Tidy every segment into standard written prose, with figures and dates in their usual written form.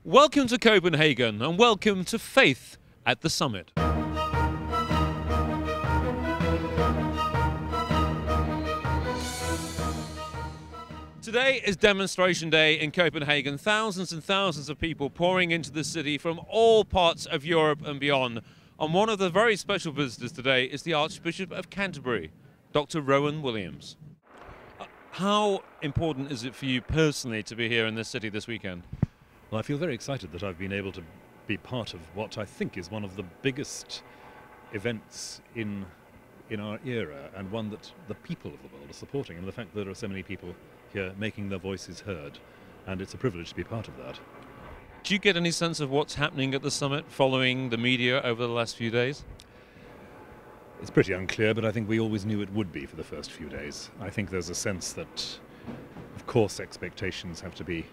Welcome to Copenhagen and welcome to Faith at the Summit. Today is demonstration day in Copenhagen. Thousands and thousands of people pouring into the city from all parts of Europe and beyond. And one of the very special visitors today is the Archbishop of Canterbury, Dr. Rowan Williams. How important is it for you personally to be here in this city this weekend? Well, I feel very excited that I've been able to be part of what I think is one of the biggest events in our era, and one that the people of the world are supporting, and the fact that there are so many people here making their voices heard, and it's a privilege to be part of that. Do you get any sense of what's happening at the summit following the media over the last few days? It's pretty unclear, but I think we always knew it would be for the first few days. I think there's a sense that, of course, expectations have to be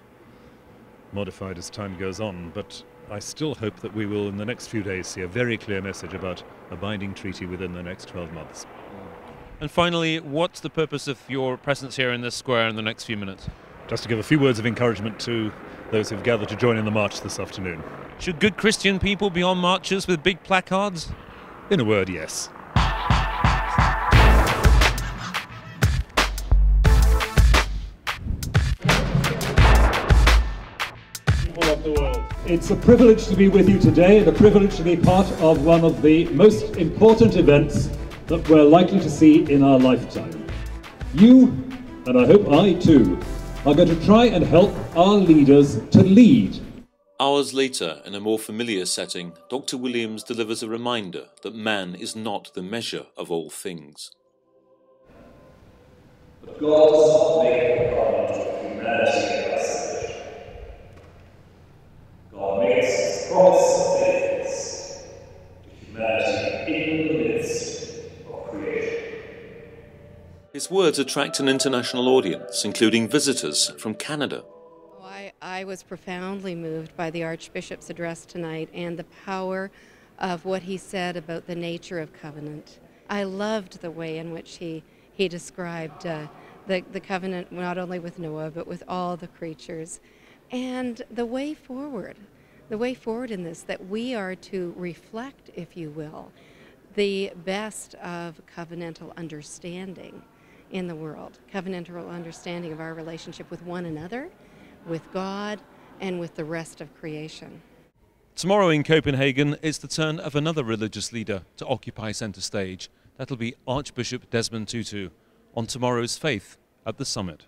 modified as time goes on, but I still hope that we will in the next few days see a very clear message about a binding treaty within the next 12 months. And finally, what's the purpose of your presence here in this square in the next few minutes? Just to give a few words of encouragement to those who've gathered to join in the march this afternoon. Should good Christian people be on marches with big placards? In a word, yes. Of the world. It's a privilege to be with you today, and a privilege to be part of one of the most important events that we're likely to see in our lifetime. You, and I hope I too, are going to try and help our leaders to lead. Hours later, in a more familiar setting, Dr. Williams delivers a reminder that man is not the measure of all things. But God does not make a covenant with humanity. God makes his promise of faithfulness to humanity in the midst of creation. His words attract an international audience, including visitors from Canada. I was profoundly moved by the Archbishop's address tonight and the power of what he said about the nature of covenant. I loved the way in which he described the covenant not only with Noah but with all the creatures. And the way forward in this, that we are to reflect, if you will, the best of covenantal understanding in the world, covenantal understanding of our relationship with one another, with God, and with the rest of creation. Tomorrow in Copenhagen, it's the turn of another religious leader to occupy centre stage. That'll be Archbishop Desmond Tutu on tomorrow's Faith at the Summit.